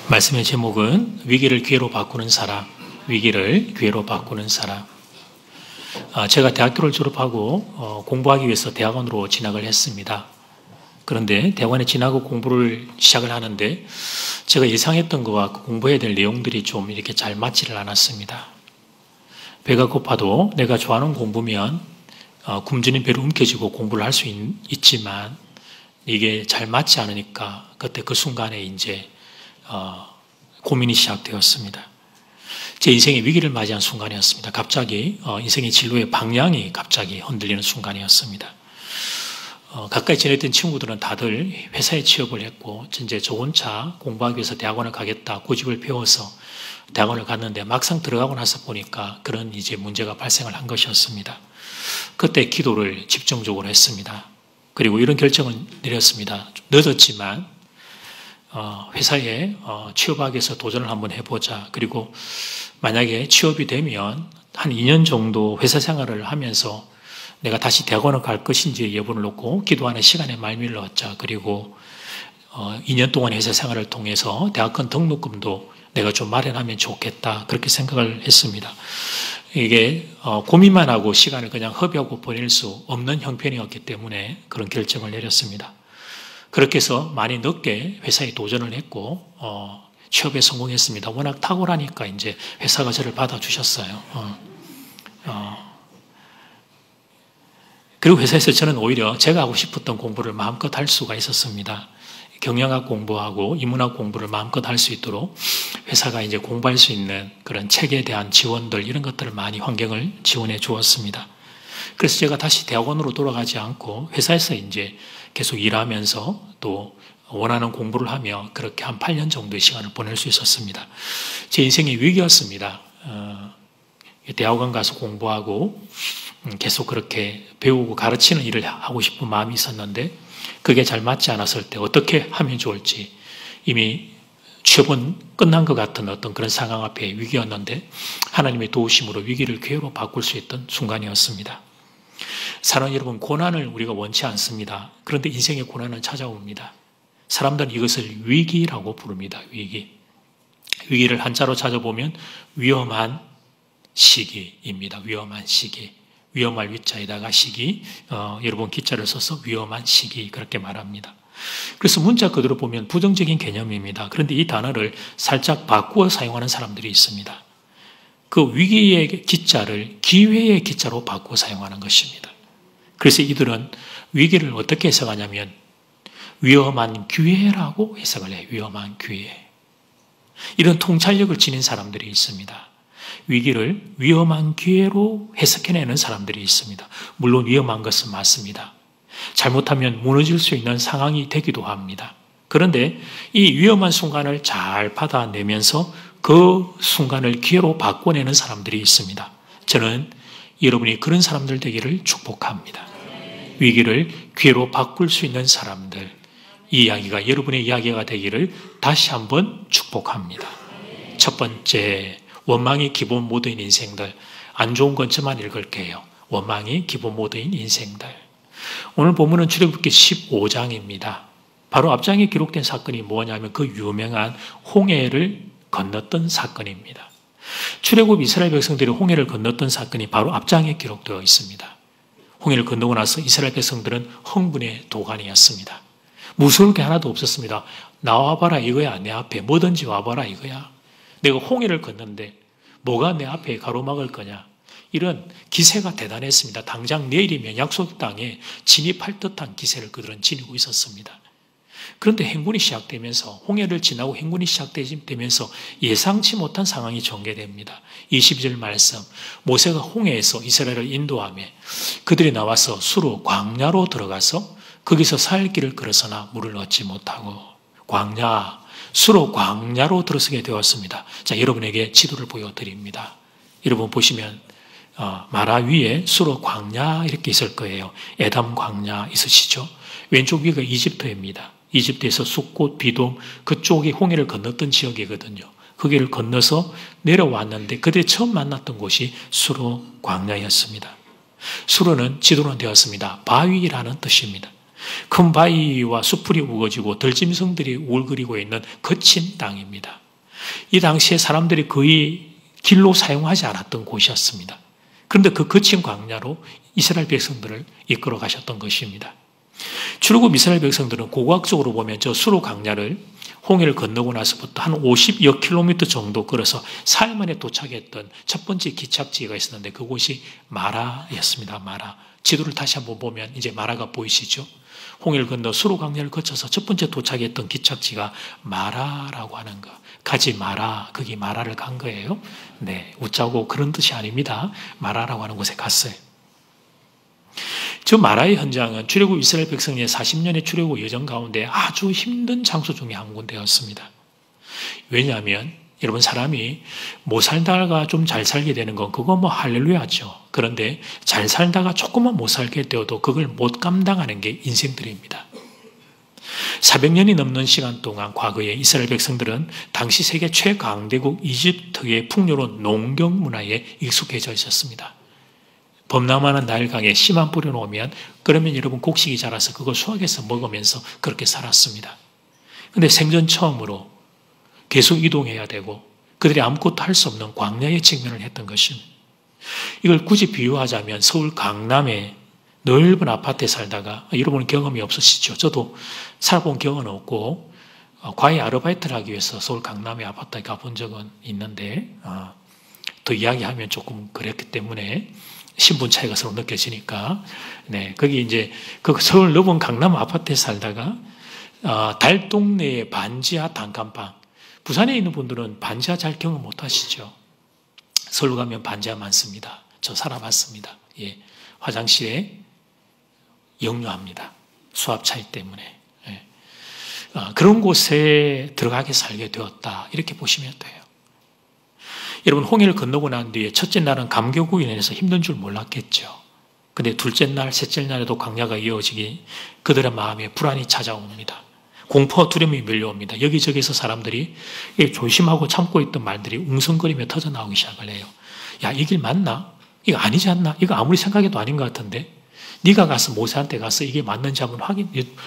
말씀의 제목은 위기를 기회로 바꾸는 사람, 위기를 기회로 바꾸는 사람. 제가 대학교를 졸업하고 공부하기 위해서 대학원으로 진학을 했습니다. 그런데 대학원에 진학하고 공부를 시작을 하는데 제가 예상했던 것과 공부해야 될 내용들이 좀 이렇게 잘 맞지를 않았습니다. 배가 고파도 내가 좋아하는 공부면 굶주린 배로 움켜쥐고 공부를 할 수 있지만 이게 잘 맞지 않으니까 그때 그 순간에 이제 고민이 시작되었습니다. 제 인생의 위기를 맞이한 순간이었습니다. 갑자기 인생의 진로의 방향이 갑자기 흔들리는 순간이었습니다. 가까이 지냈던 친구들은 다들 회사에 취업을 했고 이제 저 혼자 공부하기 위해서 대학원을 가겠다 고집을 피워서 대학원을 갔는데 막상 들어가고 나서 보니까 그런 이제 문제가 발생을 한 것이었습니다. 그때 기도를 집중적으로 했습니다. 그리고 이런 결정을 내렸습니다. 좀 늦었지만 회사에 취업하기 위해서 도전을 한번 해보자. 그리고 만약에 취업이 되면 한 2년 정도 회사 생활을 하면서 내가 다시 대학원을 갈 것인지 여부를 놓고 기도하는 시간에 말미를 얻자. 그리고 2년 동안 회사 생활을 통해서 대학원 등록금도 내가 좀 마련하면 좋겠다. 그렇게 생각을 했습니다. 이게 고민만 하고 시간을 그냥 허비하고 보낼 수 없는 형편이었기 때문에 그런 결정을 내렸습니다. 그렇게 해서 많이 늦게 회사에 도전을 했고 취업에 성공했습니다. 워낙 탁월하니까 이제 회사가 저를 받아주셨어요. 그리고 회사에서 저는 오히려 제가 하고 싶었던 공부를 마음껏 할 수가 있었습니다. 경영학 공부하고 인문학 공부를 마음껏 할 수 있도록 회사가 이제 공부할 수 있는 그런 책에 대한 지원들 이런 것들을 많이 환경을 지원해 주었습니다. 그래서 제가 다시 대학원으로 돌아가지 않고 회사에서 이제 계속 일하면서 또 원하는 공부를 하며 그렇게 한 8년 정도의 시간을 보낼 수 있었습니다. 제 인생의 위기였습니다. 대학원 가서 공부하고 계속 그렇게 배우고 가르치는 일을 하고 싶은 마음이 있었는데 그게 잘 맞지 않았을 때 어떻게 하면 좋을지 이미 취업은 끝난 것 같은 어떤 그런 상황 앞에 위기였는데 하나님의 도우심으로 위기를 기회로 바꿀 수 있던 순간이었습니다. 사랑 여러분, 고난을 우리가 원치 않습니다. 그런데 인생의 고난은 찾아옵니다. 사람들은 이것을 위기라고 부릅니다. 위기를 한자로 찾아보면 위험한 시기입니다. 위험한 시기. 위험할 위자에다가 시기, 여러분 기자를 써서 위험한 시기 그렇게 말합니다. 그래서 문자 그대로 보면 부정적인 개념입니다. 그런데 이 단어를 살짝 바꾸어 사용하는 사람들이 있습니다. 그 위기의 기자를 기회의 기자로 바꾸어 사용하는 것입니다. 그래서 이들은 위기를 어떻게 해석하냐면 위험한 기회라고 해석을 해요. 위험한 기회. 이런 통찰력을 지닌 사람들이 있습니다. 위기를 위험한 기회로 해석해내는 사람들이 있습니다. 물론 위험한 것은 맞습니다. 잘못하면 무너질 수 있는 상황이 되기도 합니다. 그런데 이 위험한 순간을 잘 받아내면서 그 순간을 기회로 바꿔내는 사람들이 있습니다. 저는 여러분이 그런 사람들 되기를 축복합니다. 위기를 기회로 바꿀 수 있는 사람들, 이 이야기가 여러분의 이야기가 되기를 다시 한번 축복합니다. 첫 번째, 원망이 기본 모드인 인생들. 안 좋은 것만 읽을게요. 원망이 기본 모드인 인생들. 오늘 본문은 출애굽기 15장입니다. 바로 앞장에 기록된 사건이 뭐냐면 그 유명한 홍해를 건넜던 사건입니다. 출애굽 이스라엘 백성들이 홍해를 건넜던 사건이 바로 앞장에 기록되어 있습니다. 홍해를 건너고 나서 이스라엘 백성들은 흥분의 도가니였습니다. 무서울 게 하나도 없었습니다. 나와봐라 이거야. 내 앞에 뭐든지 와봐라 이거야. 내가 홍해를 걷는데 뭐가 내 앞에 가로막을 거냐. 이런 기세가 대단했습니다. 당장 내일이면 약속 땅에 진입할 듯한 기세를 그들은 지니고 있었습니다. 그런데 행군이 시작되면서 홍해를 지나고 행군이 시작되면서 예상치 못한 상황이 전개됩니다. 22절 말씀, 모세가 홍해에서 이스라엘을 인도하며 그들이 나와서 수로 광야로 들어가서 거기서 살 길을 걸어서나 물을 얻지 못하고 광야, 수로 광야로 들어서게 되었습니다. 자, 여러분에게 지도를 보여드립니다. 여러분 보시면 마라 위에 수로 광야 이렇게 있을 거예요. 에담 광야 있으시죠? 왼쪽 위가 이집트입니다. 이집트에서 숫꽃, 비돔 그쪽이 홍해를 건넜던 지역이거든요. 거기를 건너서 내려왔는데 그들이 처음 만났던 곳이 수로 광야였습니다. 수로는 지도는 되었습니다. 바위라는 뜻입니다. 큰 바위와 수풀이 우거지고 들짐승들이 울거리고 있는 거친 땅입니다. 이 당시에 사람들이 거의 길로 사용하지 않았던 곳이었습니다. 그런데 그 거친 광야로 이스라엘 백성들을 이끌어 가셨던 것입니다. 출애굽 이스라엘 백성들은 고고학적으로 보면 저 수로 광야를 홍해를 건너고 나서부터 한 50여 킬로미터 정도 걸어서 사흘 만에 도착했던 첫 번째 기착지가 있었는데 그곳이 마라였습니다. 마라. 지도를 다시 한번 보면 이제 마라가 보이시죠? 홍해를 건너 수로 광야를 거쳐서 첫 번째 도착했던 기착지가 마라라고 하는 거. 가지 마라, 거기 마라를 간 거예요. 네, 웃자고 그런 뜻이 아닙니다. 마라라고 하는 곳에 갔어요. 저 마라의 현장은 출애굽 이스라엘 백성의 40년의 출애굽 여정 가운데 아주 힘든 장소 중에 한 군데였습니다. 왜냐하면 여러분 사람이 못 살다가 좀 잘 살게 되는 건 그거 뭐 할렐루야죠. 그런데 잘 살다가 조금만 못 살게 되어도 그걸 못 감당하는 게 인생들입니다. 400년이 넘는 시간 동안 과거에 이스라엘 백성들은 당시 세계 최강대국 이집트의 풍요로운 농경 문화에 익숙해져 있었습니다. 범람하는 나일강에 씨만 뿌려놓으면 그러면 여러분 곡식이 자라서 그걸 수확해서 먹으면서 그렇게 살았습니다. 그런데 생전 처음으로 계속 이동해야 되고 그들이 아무것도 할 수 없는 광야에 직면을 했던 것입니다. 이걸 굳이 비유하자면 서울 강남에 넓은 아파트에 살다가 여러분 경험이 없으시죠? 저도 살아본 경험은 없고 과외 아르바이트를 하기 위해서 서울 강남의 아파트에 가본 적은 있는데 더 이야기하면 조금 그랬기 때문에 신분 차이가 서로 느껴지니까 네 거기 이제 그 서울 넓은 강남 아파트에 살다가 달동네의 반지하 단칸방 부산에 있는 분들은 반지하 잘 경험 못 하시죠? 서울 가면 반지하 많습니다. 저 살아봤습니다. 예, 화장실에 역류합니다. 수압 차이 때문에. 예. 그런 곳에 들어가게 살게 되었다. 이렇게 보시면 돼요. 여러분 홍해를 건너고 난 뒤에 첫째 날은 감격으로 인해서 힘든 줄 몰랐겠죠. 근데 둘째 날, 셋째 날에도 광야가 이어지기 그들의 마음에 불안이 찾아옵니다. 공포와 두려움이 밀려옵니다. 여기저기서 사람들이 조심하고 참고 있던 말들이 웅성거리며 터져나오기 시작을 해요. 야, 이 길 맞나? 이거 아니지 않나? 이거 아무리 생각해도 아닌 것 같은데? 네가 가서 모세한테 가서 이게 맞는지 한번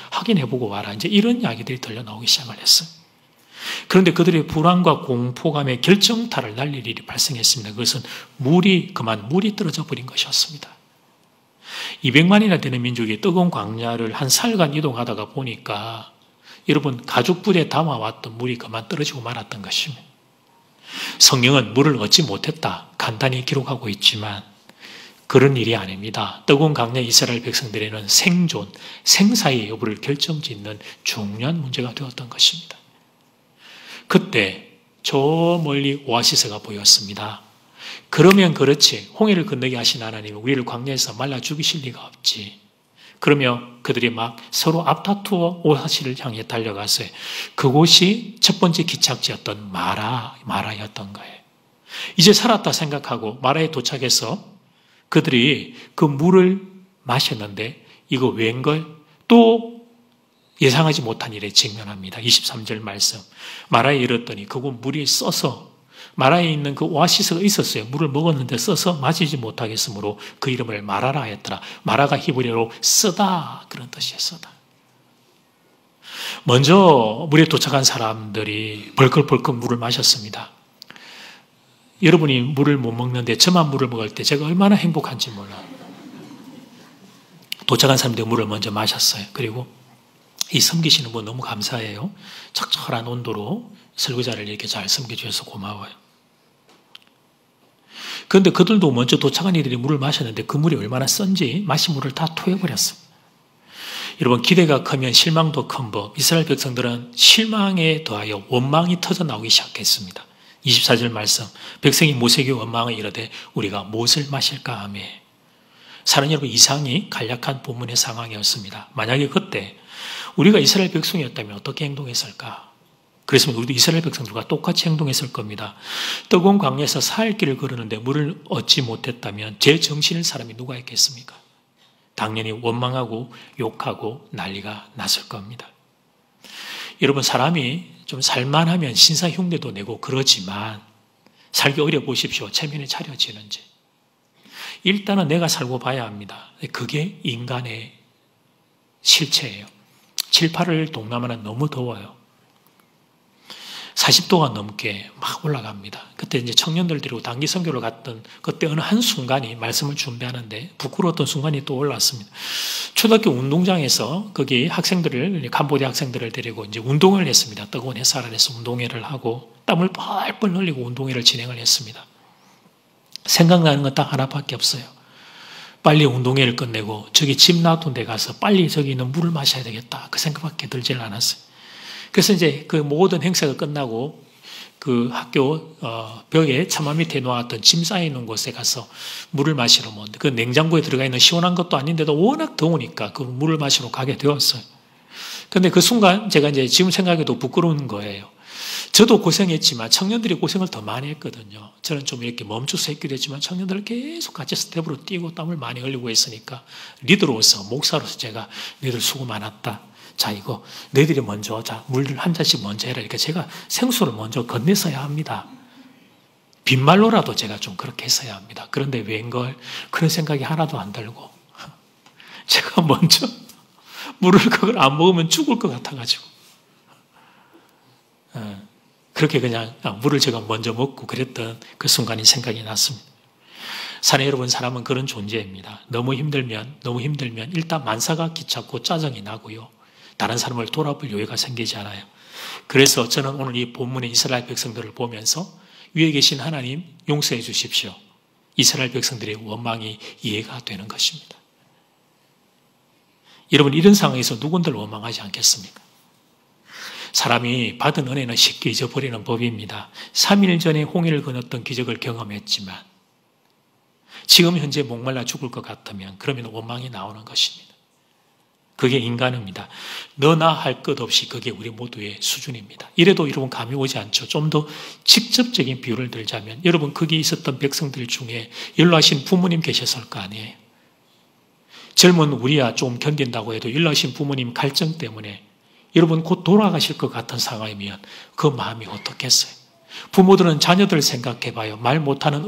확인해보고 와라. 이제 이런 이야기들이 들려나오기 시작을 했어요. 그런데 그들의 불안과 공포감에 결정타를 날릴 일이 발생했습니다. 그것은 물이 떨어져 버린 것이었습니다. 200만이나 되는 민족이 뜨거운 광야를 한 사흘간 이동하다가 보니까 여러분 가죽불에 담아왔던 물이 그만 떨어지고 말았던 것입니다. 성경은 물을 얻지 못했다 간단히 기록하고 있지만 그런 일이 아닙니다. 뜨거운 광야 이스라엘 백성들에는 생존, 생사의 여부를 결정짓는 중요한 문제가 되었던 것입니다. 그때 저 멀리 오아시스가 보였습니다. 그러면 그렇지 홍해를 건너게 하신 하나님이 우리를 광야에서 말라 죽이실 리가 없지. 그러며 그들이 막 서로 앞다투어 오아시스를 향해 달려갔어요. 그곳이 첫 번째 기착지였던 마라였던 거예요. 이제 살았다 생각하고 마라에 도착해서 그들이 그 물을 마셨는데 이거 웬걸? 또 예상하지 못한 일에 직면합니다. 23절 말씀. 마라에 이르렀더니 그곳 물이 써서 마라에 있는 그 오아시스가 있었어요. 물을 먹었는데 써서 마시지 못하겠으므로 그 이름을 마라라 했더라. 마라가 히브리어로 쓰다 그런 뜻이에요. 쓰다. 먼저 물에 도착한 사람들이 벌컥벌컥 물을 마셨습니다. 여러분이 물을 못 먹는데 저만 물을 먹을 때 제가 얼마나 행복한지 몰라요. 도착한 사람들이 물을 먼저 마셨어요. 그리고 이 섬기시는 분 너무 감사해요. 적절한 온도로 설거지를 이렇게 잘 섬겨주셔서 고마워요. 그런데 그들도 먼저 도착한 이들이 물을 마셨는데 그 물이 얼마나 쓴지 마신 물을 다 토해버렸어요. 여러분 기대가 크면 실망도 큰 법. 이스라엘 백성들은 실망에 더하여 원망이 터져나오기 시작했습니다. 24절 말씀. 백성이 모세에게 원망을 이르되 우리가 무엇을 마실까 하며. 사는 여러분 이상이 간략한 본문의 상황이었습니다. 만약에 그때 우리가 이스라엘 백성이었다면 어떻게 행동했을까? 그랬으면 우리도 이스라엘 백성들과 똑같이 행동했을 겁니다. 뜨거운 광야에서 사흘 길을 걸었는데 물을 얻지 못했다면 제 정신을 사람이 누가 있겠습니까? 당연히 원망하고 욕하고 난리가 났을 겁니다. 여러분 사람이 좀 살만하면 신사 흉내도 내고 그러지만 살기 어려 보십시오. 체면이 차려지는지. 일단은 내가 살고 봐야 합니다. 그게 인간의 실체예요. 7, 8월 동남아는 너무 더워요. 40도가 넘게 막 올라갑니다. 그때 이제 청년들 데리고 단기 선교를 갔던 그때 어느 한순간이 말씀을 준비하는데 부끄러웠던 순간이 또 올라왔습니다. 초등학교 운동장에서 거기 학생들을, 캄보디아 학생들을 데리고 이제 운동을 했습니다. 뜨거운 햇살 아래서 운동회를 하고 땀을 뻘뻘 흘리고 운동회를 진행을 했습니다. 생각나는 건 딱 하나밖에 없어요. 빨리 운동회를 끝내고 저기 집 놔둔 데 가서 빨리 저기 있는 물을 마셔야 되겠다. 그 생각밖에 들질 않았어요. 그래서 이제 그 모든 행사가 끝나고 그 학교 벽에 차마 밑에 놓았던 짐 쌓여있는 곳에 가서 물을 마시러 그 냉장고에 들어가 있는 시원한 것도 아닌데도 워낙 더우니까 그 물을 마시러 가게 되었어요. 근데 그 순간 제가 이제 지금 생각해도 부끄러운 거예요. 저도 고생했지만 청년들이 고생을 더 많이 했거든요. 저는 좀 이렇게 멈춰서 했기도 했지만 청년들은 계속 같이 스텝으로 뛰고 땀을 많이 흘리고 있으니까 리더로서, 목사로서 제가 너희들 수고 많았다. 자, 이거 너희들이 먼저 자 물을 한 잔씩 먼저 해라. 이렇게 제가 생수를 먼저 건네서야 합니다. 빈말로라도 제가 좀 그렇게 했어야 합니다. 그런데 웬걸 그런 생각이 하나도 안 들고 제가 먼저 물을 그걸 안 먹으면 죽을 것 같아가지고 그렇게 그냥 물을 제가 먼저 먹고 그랬던 그 순간이 생각이 났습니다. 사랑하는 여러분, 사람은 그런 존재입니다. 너무 힘들면 일단 만사가 귀찮고 짜증이 나고요. 다른 사람을 돌아볼 여유가 생기지 않아요. 그래서 저는 오늘 이 본문의 이스라엘 백성들을 보면서 위에 계신 하나님 용서해 주십시오. 이스라엘 백성들의 원망이 이해가 되는 것입니다. 여러분, 이런 상황에서 누군들 원망하지 않겠습니까? 사람이 받은 은혜는 쉽게 잊어버리는 법입니다. 3일 전에 홍해를 건넜던 기적을 경험했지만 지금 현재 목말라 죽을 것 같으면 그러면 원망이 나오는 것입니다. 그게 인간입니다. 너나 할 것 없이 그게 우리 모두의 수준입니다. 이래도 여러분 감이 오지 않죠. 좀 더 직접적인 비유를 들자면 여러분 거기 있었던 백성들 중에 연로하신 부모님 계셨을 거 아니에요. 젊은 우리야 좀 견딘다고 해도 연로하신 부모님 갈증 때문에 여러분 곧 돌아가실 것 같은 상황이면 그 마음이 어떻겠어요? 부모들은 자녀들 생각해봐요. 말 못하는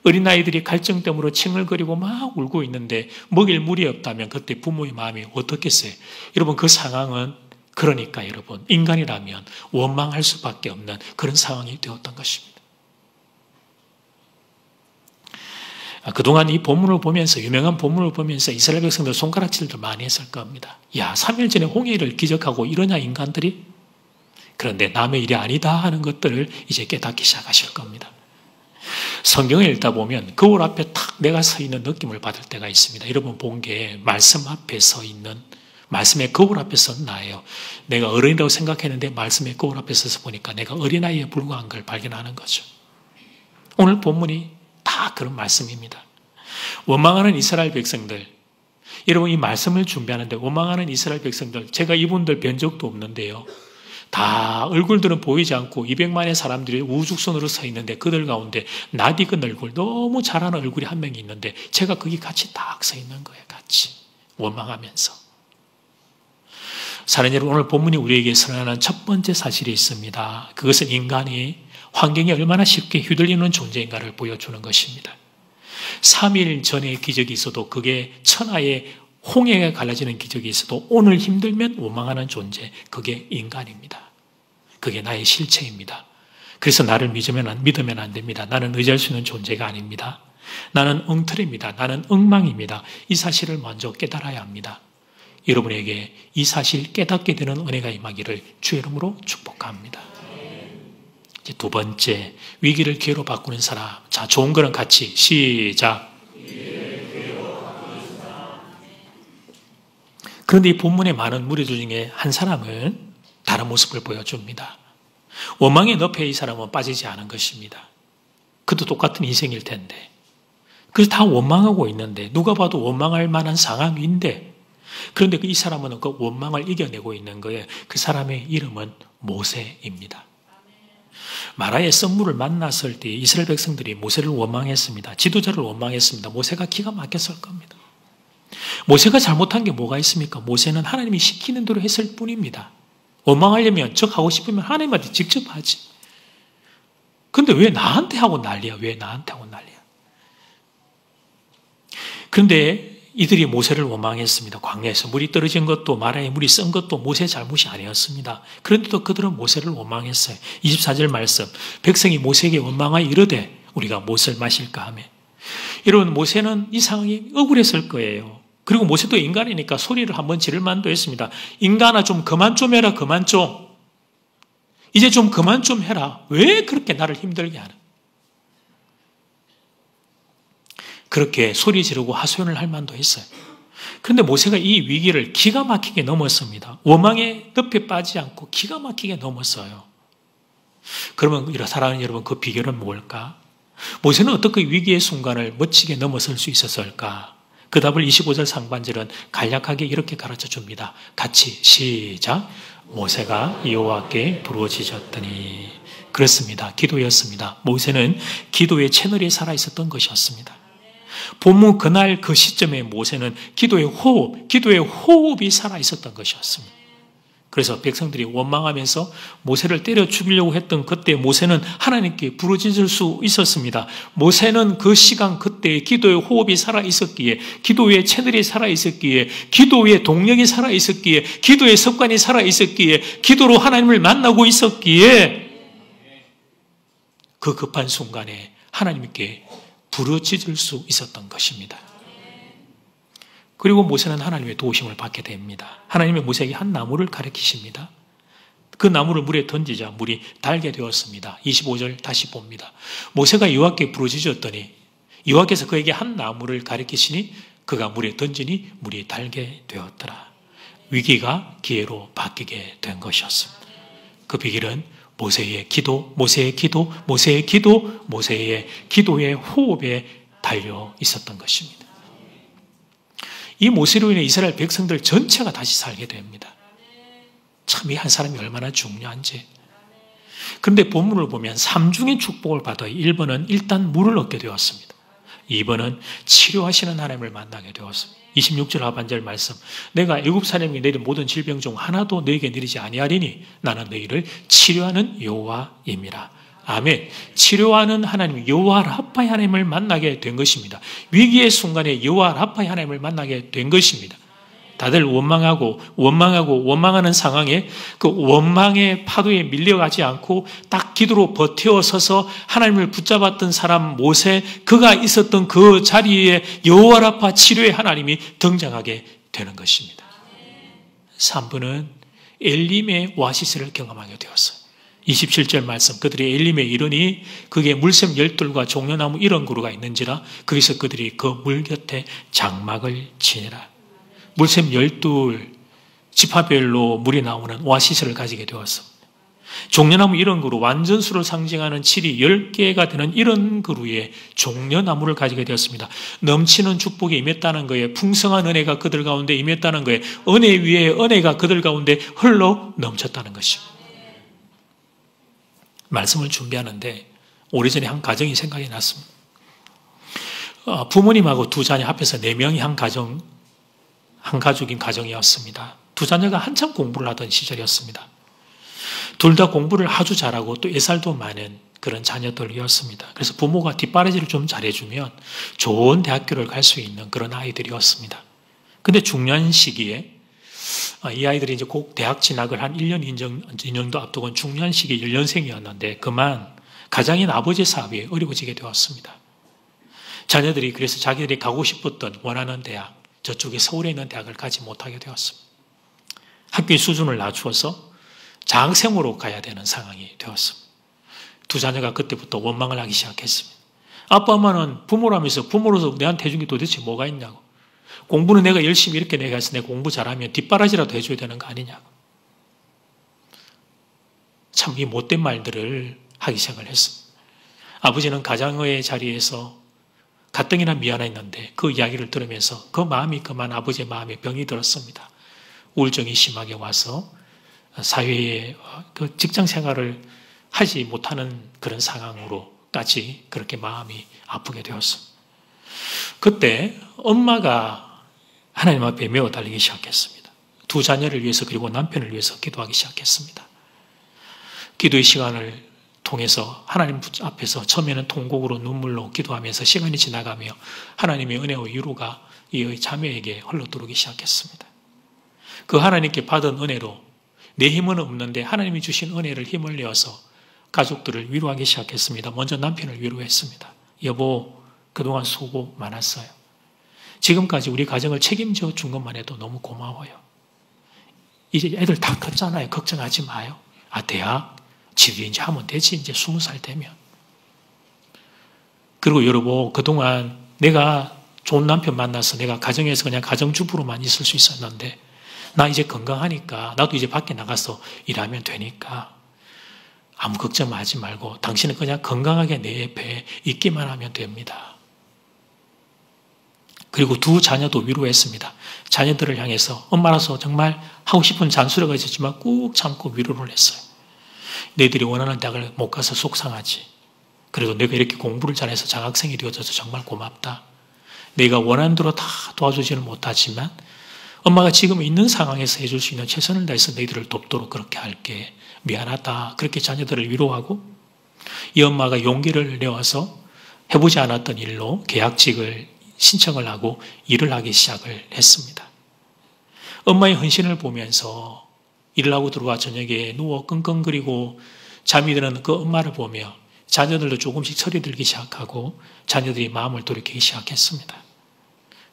어린아이들이 갈증 때문에 칭얼거리고 막 울고 있는데 먹일 물이 없다면 그때 부모의 마음이 어떻겠어요? 여러분 그 상황은 그러니까 여러분 인간이라면 원망할 수밖에 없는 그런 상황이 되었던 것입니다. 그동안 이 본문을 보면서 유명한 본문을 보면서 이스라엘 백성들 손가락질도 많이 했을 겁니다. 야, 3일 전에 홍해를 기적하고 이러냐 인간들이? 그런데 남의 일이 아니다 하는 것들을 이제 깨닫기 시작하실 겁니다. 성경을 읽다 보면 거울 앞에 탁 내가 서 있는 느낌을 받을 때가 있습니다. 여러분 본 게 말씀 앞에 서 있는 말씀의 거울 앞에 선 나예요. 내가 어른이라고 생각했는데 말씀의 거울 앞에 서서 보니까 내가 어린아이에 불과한 걸 발견하는 거죠. 오늘 본문이 다 그런 말씀입니다. 원망하는 이스라엘 백성들, 여러분 이 말씀을 준비하는데 원망하는 이스라엘 백성들, 제가 이분들 뵌 적도 없는데요. 다 얼굴들은 보이지 않고 200만의 사람들이 우죽순으로 서 있는데 그들 가운데 낯익은 얼굴, 너무 잘하는 얼굴이 한 명이 있는데 제가 거기 같이 딱 서 있는 거예요. 같이 원망하면서. 사랑하는 여러분, 오늘 본문이 우리에게 선언하는 첫 번째 사실이 있습니다. 그것은 인간이 환경에 얼마나 쉽게 휘둘리는 존재인가를 보여주는 것입니다. 3일 전에 기적이 있어도 그게 천하의 홍해가 갈라지는 기적이 있어도 오늘 힘들면 원망하는 존재, 그게 인간입니다. 그게 나의 실체입니다. 그래서 나를 믿으면 안 됩니다. 나는 의지할 수 있는 존재가 아닙니다. 나는 엉터리입니다. 나는 엉망입니다. 이 사실을 먼저 깨달아야 합니다. 여러분에게 이 사실 깨닫게 되는 은혜가 임하기를 주의 이름으로 축복합니다. 이제 두 번째, 위기를 기회로 바꾸는 사람. 자, 좋은 거는 같이 시작. 그런데 이 본문의 많은 무리들 중에 한 사람은 다른 모습을 보여줍니다. 원망의 늪에 이 사람은 빠지지 않은 것입니다. 그도 똑같은 인생일 텐데. 그래서 다 원망하고 있는데 누가 봐도 원망할 만한 상황인데 그런데 이 사람은 그 원망을 이겨내고 있는 거예요. 그 사람의 이름은 모세입니다. 마라의 썸물을 만났을 때 이스라엘 백성들이 모세를 원망했습니다. 지도자를 원망했습니다. 모세가 기가 막혔을 겁니다. 모세가 잘못한 게 뭐가 있습니까? 모세는 하나님이 시키는 대로 했을 뿐입니다. 원망하려면 즉 하고 싶으면 하나님한테 직접 하지. 근데 왜 나한테 하고 난리야? 왜 나한테 하고 난리야? 그런데 이들이 모세를 원망했습니다. 광야에서 물이 떨어진 것도 마라에 물이 쓴 것도 모세의 잘못이 아니었습니다. 그런데도 그들은 모세를 원망했어요. 24절 말씀, 백성이 모세에게 원망하여 이르되 우리가 무엇을 마실까 하며. 여러분, 모세는 이 상황이 억울했을 거예요. 그리고 모세도 인간이니까 소리를 한번 지를 만도 했습니다. 인간아, 좀 그만 좀 해라, 그만 좀. 이제 좀 그만 좀 해라. 왜 그렇게 나를 힘들게 하는? 그렇게 소리 지르고 하소연을 할 만도 했어요. 그런데 모세가 이 위기를 기가 막히게 넘었습니다. 원망의 늪에 빠지지 않고 기가 막히게 넘었어요. 그러면 사랑하는 여러분, 그 비결은 뭘까? 모세는 어떻게 위기의 순간을 멋지게 넘어설 수 있었을까? 그 답을 25절 상반절은 간략하게 이렇게 가르쳐 줍니다. 같이 시작. 모세가 여호와께 부르짖었더니. 그렇습니다. 기도였습니다. 모세는 기도의 채널이 살아있었던 것이었습니다. 본문 그날 그 시점에 모세는 기도의 호흡이 살아있었던 것이었습니다. 그래서 백성들이 원망하면서 모세를 때려 죽이려고 했던 그때 모세는 하나님께 부르짖을 수 있었습니다. 모세는 그 시간 그때 기도의 호흡이 살아있었기에, 기도의 채널이 살아있었기에, 기도의 동력이 살아있었기에, 기도의 습관이 살아있었기에, 기도로 하나님을 만나고 있었기에 그 급한 순간에 하나님께 부르짖을 수 있었던 것입니다. 그리고 모세는 하나님의 도우심을 받게 됩니다. 하나님의 모세에게 한 나무를 가리키십니다. 그 나무를 물에 던지자 물이 달게 되었습니다. 25절 다시 봅니다. 모세가 여호와께 부르짖었더니 여호와께서 그에게 한 나무를 가리키시니 그가 물에 던지니 물이 달게 되었더라. 위기가 기회로 바뀌게 된 것이었습니다. 그 비결은 모세의 기도의 호흡에 달려 있었던 것입니다. 이 모세로 인해 이스라엘 백성들 전체가 다시 살게 됩니다. 참 이 한 사람이 얼마나 중요한지. 그런데 본문을 보면 3중의 축복을 받아 1번은 일단 물을 얻게 되었습니다. 2번은 치료하시는 하나님을 만나게 되었습니다. 26절 하반절 말씀, 내가 애굽 사람에게 내린 모든 질병 중 하나도 너에게 내리지 아니하리니 나는 너희를 치료하는 여호와임이라. 아멘. 치료하는 하나님, 여호와 라파의 하나님을 만나게 된 것입니다. 위기의 순간에 여호와 라파의 하나님을 만나게 된 것입니다. 다들 원망하는 상황에 그 원망의 파도에 밀려가지 않고 딱 기도로 버텨서서 하나님을 붙잡았던 사람 모세, 그가 있었던 그 자리에 여호와 라파 치료의 하나님이 등장하게 되는 것입니다. 3분은 엘림의 오아시스를 경험하게 되었어요. 27절 말씀, 그들이 엘림에 이르니 그게 물샘 12과 종려나무 70그루가 있는지라 거기서 그들이 그 물 곁에 장막을 치니라. 물샘 12 지파별로 물이 나오는 오아시스를 가지게 되었습니다. 종려나무 70그루, 완전수를 상징하는 칠이 10개가 되는 70그루의 종려나무를 가지게 되었습니다. 넘치는 축복이 임했다는 거에, 풍성한 은혜가 그들 가운데 임했다는 거에, 은혜 위에 은혜가 그들 가운데 흘러 넘쳤다는 것입니다. 말씀을 준비하는데 오래전에 한 가정이 생각이 났습니다. 부모님하고 두 자녀 합해서 4명이 한 가족인 가정이었습니다. 두 자녀가 한참 공부를 하던 시절이었습니다. 둘 다 공부를 아주 잘하고 또 애살도 많은 그런 자녀들이었습니다. 그래서 부모가 뒷바라지를 좀 잘해주면 좋은 대학교를 갈 수 있는 그런 아이들이었습니다. 근데 중요한 시기에 이 아이들이 이제 곧 대학 진학을 한 1년 2년도 앞두고 중요한 시기에 연생이었는데 그만 가장인 아버지의 사업이 어려워지게 되었습니다. 자녀들이 그래서 자기들이 가고 싶었던 원하는 대학, 저쪽에 서울에 있는 대학을 가지 못하게 되었습니다. 학교의 수준을 낮추어서 장학생으로 가야 되는 상황이 되었습니다. 두 자녀가 그때부터 원망을 하기 시작했습니다. 아빠, 엄마는 부모라면서 부모로서 내한테 해준 게 도대체 뭐가 있냐고. 공부는 내가 열심히 이렇게 내가 해서 내가 공부 잘하면 뒷바라지라도 해줘야 되는 거 아니냐고. 참 이 못된 말들을 하기 시작을 했습니다. 아버지는 가장의 자리에서 가뜩이나 미안했는데 그 이야기를 들으면서 그 마음이 그만 아버지의 마음에 병이 들었습니다. 우울증이 심하게 와서 사회에 그 직장 생활을 하지 못하는 그런 상황으로까지 그렇게 마음이 아프게 되었습니다. 그때 엄마가 하나님 앞에 메어 달리기 시작했습니다. 두 자녀를 위해서 그리고 남편을 위해서 기도하기 시작했습니다. 기도의 시간을 통해서 하나님 앞에서 처음에는 통곡으로 눈물로 기도하면서 시간이 지나가며 하나님의 은혜와 위로가 이 자매에게 흘러들어오기 시작했습니다. 그 하나님께 받은 은혜로 내 힘은 없는데 하나님이 주신 은혜를 힘을 내어서 가족들을 위로하기 시작했습니다. 먼저 남편을 위로했습니다. 여보, 그동안 수고 많았어요. 지금까지 우리 가정을 책임져 준 것만 해도 너무 고마워요. 이제 애들 다 컸잖아요. 걱정하지 마요. 대학? 지금 이제 하면 되지. 이제 20살 되면. 그리고 여러분, 그동안 내가 좋은 남편 만나서 내가 가정에서 그냥 가정주부로만 있을 수 있었는데 나 이제 건강하니까 나도 이제 밖에 나가서 일하면 되니까 아무 걱정하지 말고 당신은 그냥 건강하게 내 옆에 있기만 하면 됩니다. 그리고 두 자녀도 위로했습니다. 자녀들을 향해서 엄마라서 정말 하고 싶은 잔소리가 있었지만 꾹 참고 위로를 했어요. 너희들이 원하는 대학을 못 가서 속상하지. 그래도 내가 이렇게 공부를 잘해서 장학생이 되어줘서 정말 고맙다. 내가 원하는 대로 다 도와주지는 못하지만 엄마가 지금 있는 상황에서 해줄 수 있는 최선을 다해서 너희들을 돕도록 그렇게 할게. 미안하다. 그렇게 자녀들을 위로하고 이 엄마가 용기를 내어서 해보지 않았던 일로 계약직을 신청을 하고 일을 하기 시작을 했습니다. 엄마의 헌신을 보면서 일을 하고 들어와 저녁에 누워 끙끙거리고 잠이 드는 그 엄마를 보며 자녀들도 조금씩 철이 들기 시작하고 자녀들이 마음을 돌이키기 시작했습니다.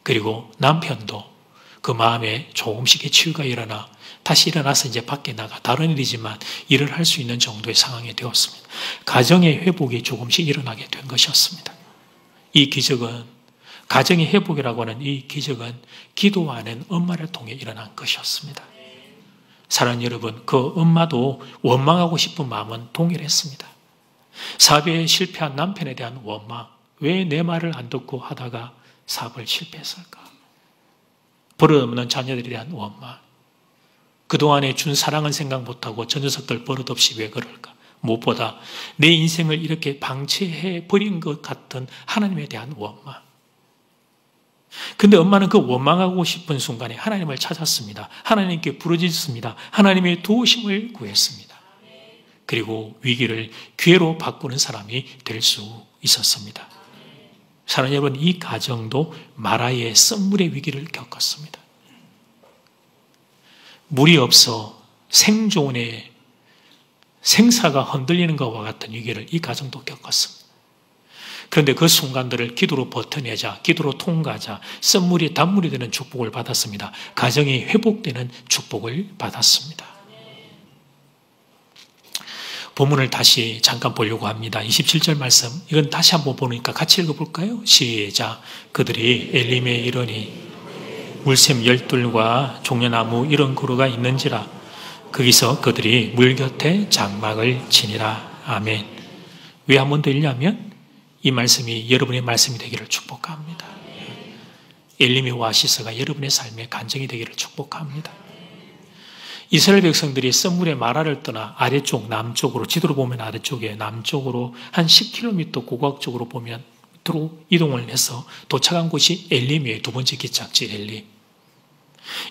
그리고 남편도 그 마음에 조금씩의 치유가 일어나 다시 일어나서 이제 밖에 나가 다른 일이지만 일을 할 수 있는 정도의 상황이 되었습니다. 가정의 회복이 조금씩 일어나게 된 것이었습니다. 이 기적은 가정의 회복이라고 하는 이 기적은 기도하는 엄마를 통해 일어난 것이었습니다. 사랑하는 여러분, 그 엄마도 원망하고 싶은 마음은 동일했습니다. 사업에 실패한 남편에 대한 원망, 왜 내 말을 안 듣고 하다가 사업을 실패했을까? 버릇없는 자녀들에 대한 원망, 그동안에 준 사랑은 생각 못하고 저 녀석들 버릇없이 왜 그럴까? 무엇보다 내 인생을 이렇게 방치해 버린 것 같은 하나님에 대한 원망. 근데 엄마는 그 원망하고 싶은 순간에 하나님을 찾았습니다. 하나님께 부르짖습니다. 하나님의 도우심을 구했습니다. 그리고 위기를 기회로 바꾸는 사람이 될 수 있었습니다. 사랑하는 여러분, 이 가정도 마라의 썸물의 위기를 겪었습니다. 물이 없어 생존의 생사가 흔들리는 것과 같은 위기를 이 가정도 겪었습니다. 그런데 그 순간들을 기도로 버텨내자, 기도로 통과하자 썸물이 단물이 되는 축복을 받았습니다. 가정이 회복되는 축복을 받았습니다. 본문을 다시 잠깐 보려고 합니다. 27절 말씀, 이건 다시 한번 보니까 같이 읽어볼까요? 시작. 그들이 엘림에 이르니 물샘 12과 종려나무 이런 그루가 있는지라 거기서 그들이 물 곁에 장막을 치니라. 아멘. 왜 한 번 더 읽냐면 이 말씀이 여러분의 말씀이 되기를 축복합니다. 엘림의 오아시스가 여러분의 삶의 간증이 되기를 축복합니다. 이스라엘 백성들이 썸물의 마라를 떠나 아래쪽 남쪽으로, 지도로 보면 아래쪽에 남쪽으로 한 10km 고각쪽으로 보면 밑으로 이동을 해서 도착한 곳이 엘림이에요. 두 번째 기착지 엘림.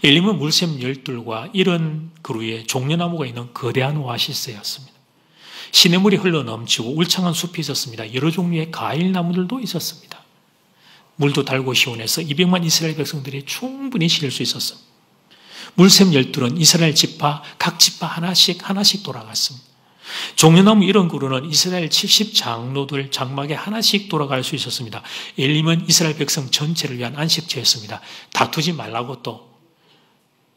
엘림은 물샘 12과 이런 그루에 종려나무가 있는 거대한 오아시스였습니다. 시냇물이 흘러 넘치고 울창한 숲이 있었습니다. 여러 종류의 과일나무들도 있었습니다. 물도 달고 시원해서 200만 이스라엘 백성들이 충분히 쉴 수 있었습니다. 물샘 12는 이스라엘 지파, 각 지파 하나씩 돌아갔습니다. 종려나무 이런 그루는 이스라엘 70장로들 장막에 하나씩 돌아갈 수 있었습니다. 엘림은 이스라엘 백성 전체를 위한 안식처였습니다. 다투지 말라고 또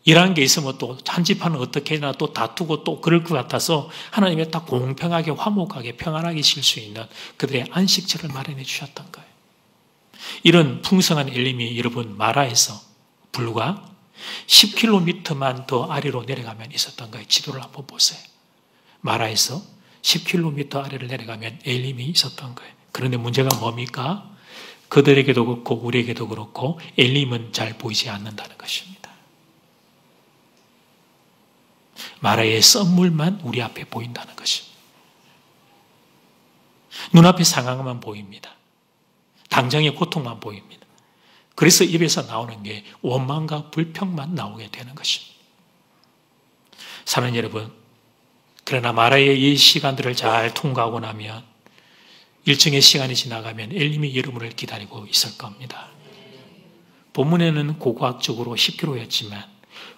일하는 게 있으면 또 한 집안은 어떻게 해나 또 다투고 또 그럴 것 같아서 하나님이 딱 공평하게 화목하게 평안하게 쉴 수 있는 그들의 안식처를 마련해 주셨던 거예요. 이런 풍성한 엘림이 여러분 마라에서 불과 10km만 더 아래로 내려가면 있었던 거예요. 지도를 한번 보세요. 마라에서 10km 아래를 내려가면 엘림이 있었던 거예요. 그런데 문제가 뭡니까? 그들에게도 그렇고 우리에게도 그렇고 엘림은 잘 보이지 않는다는 것입니다. 마라의 썸물만 우리 앞에 보인다는 것입니다. 눈앞의 상황만 보입니다. 당장의 고통만 보입니다. 그래서 입에서 나오는 게 원망과 불평만 나오게 되는 것입니다. 사랑하는 여러분, 그러나 마라의 이 시간들을 잘 통과하고 나면 일정의 시간이 지나가면 엘림이 여러분을 기다리고 있을 겁니다. 본문에는 고고학적으로 10km였지만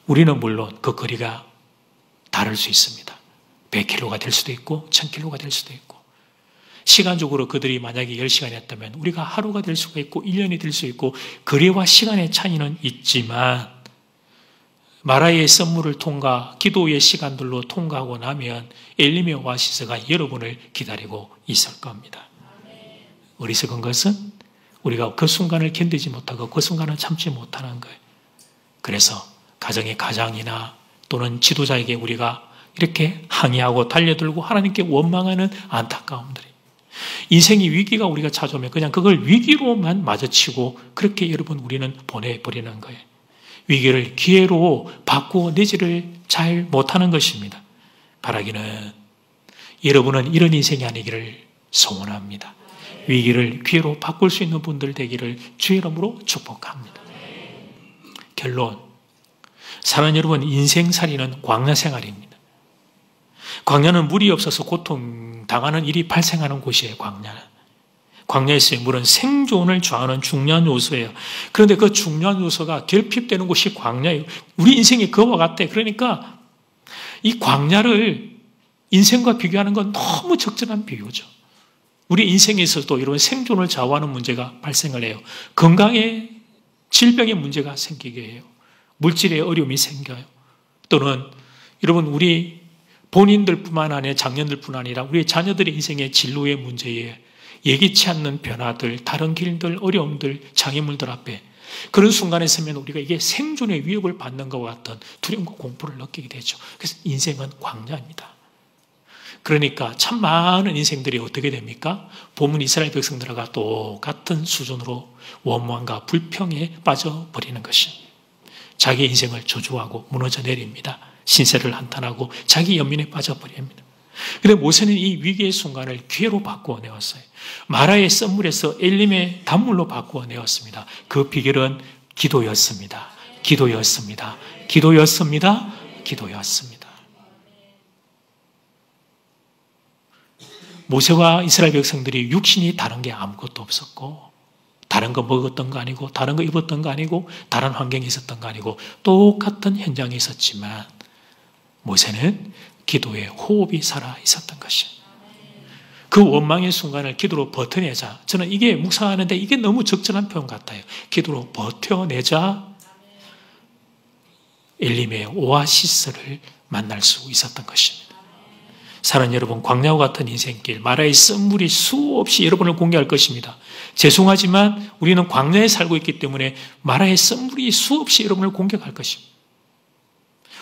우리는 물론 그 거리가 다를 수 있습니다. 100km가 될 수도 있고 1000km가 될 수도 있고, 시간적으로 그들이 만약에 10시간이었다면 우리가 하루가 될 수가 있고 1년이 될 수 있고, 거리와 시간의 차이는 있지만 마라의 썸물을 통과, 기도의 시간들로 통과하고 나면 엘림의 오아시스가 여러분을 기다리고 있을 겁니다. 어리석은 것은 우리가 그 순간을 견디지 못하고 그 순간을 참지 못하는 거예요. 그래서 가정의 가장이나 또는 지도자에게 우리가 이렇게 항의하고 달려들고 하나님께 원망하는 안타까움들이, 인생의 위기가 우리가 찾아오면 그냥 그걸 위기로만 마주치고 그렇게 여러분 우리는 보내버리는 거예요. 위기를 기회로 바꾸어 내지를 잘 못하는 것입니다. 바라기는 여러분은 이런 인생이 아니기를 소원합니다. 위기를 기회로 바꿀 수 있는 분들 되기를 주의 이름으로 축복합니다. 결론, 사랑하는 여러분, 인생살이는 광야 생활입니다. 광야는 물이 없어서 고통당하는 일이 발생하는 곳이에요. 광야에서의 물은 생존을 좌우하는 중요한 요소예요. 그런데 그 중요한 요소가 결핍되는 곳이 광야예요. 우리 인생이 그와 같아. 그러니까 이 광야를 인생과 비교하는 건 너무 적절한 비유죠. 우리 인생에서도 이런 생존을 좌우하는 문제가 발생을 해요. 건강에 질병의 문제가 생기게 해요. 물질의 어려움이 생겨요. 또는 여러분, 우리 본인들뿐만 아니라 장년들뿐 아니라 우리 자녀들의 인생의 진로의 문제에 예기치 않는 변화들, 다른 길들, 어려움들, 장애물들 앞에 그런 순간에 서면 우리가 이게 생존의 위협을 받는 것과 같은 두려움과 공포를 느끼게 되죠. 그래서 인생은 광야입니다. 그러니까 참 많은 인생들이 어떻게 됩니까? 본문 이스라엘 백성들과 똑같은 수준으로 원망과 불평에 빠져버리는 것이, 자기 인생을 저주하고 무너져 내립니다. 신세를 한탄하고 자기 연민에 빠져버립니다. 그런데 모세는 이 위기의 순간을 기회로 바꾸어 내었어요. 마라의 썸물에서 엘림의 단물로 바꾸어 내었습니다. 그 비결은 기도였습니다. 기도였습니다. 기도였습니다. 기도였습니다. 모세와 이스라엘 백성들이 육신이 다른 게 아무것도 없었고, 다른 거 먹었던 거 아니고, 다른 거 입었던 거 아니고, 다른 환경에 있었던 거 아니고, 똑같은 현장에 있었지만 모세는 기도에 호흡이 살아 있었던 것이에요. 그 원망의 순간을 기도로 버텨내자. 저는 이게 묵상하는데 이게 너무 적절한 표현 같아요. 기도로 버텨내자 엘림의 오아시스를 만날 수 있었던 것입니다. 사랑하는 여러분, 광야와 같은 인생길, 마라의 썸물이 수없이 여러분을 공개할 것입니다. 죄송하지만 우리는 광야에 살고 있기 때문에 마라의 썸물이 수없이 여러분을 공격할 것입니다.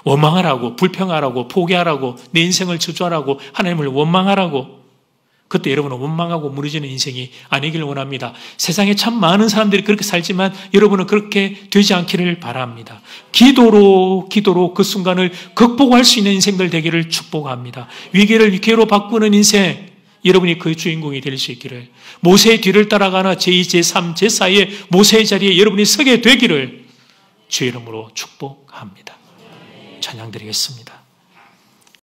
원망하라고, 불평하라고, 포기하라고, 내 인생을 저주하라고, 하나님을 원망하라고. 그때 여러분은 원망하고 무너지는 인생이 아니길 원합니다. 세상에 참 많은 사람들이 그렇게 살지만 여러분은 그렇게 되지 않기를 바랍니다. 기도로 그 순간을 극복할 수 있는 인생들 되기를 축복합니다. 위기를 기회로 바꾸는 인생, 여러분이 그 주인공이 될 수 있기를, 모세의 뒤를 따라가는 제2, 제3, 제4의 모세의 자리에 여러분이 서게 되기를 주의 이름으로 축복합니다. 찬양드리겠습니다.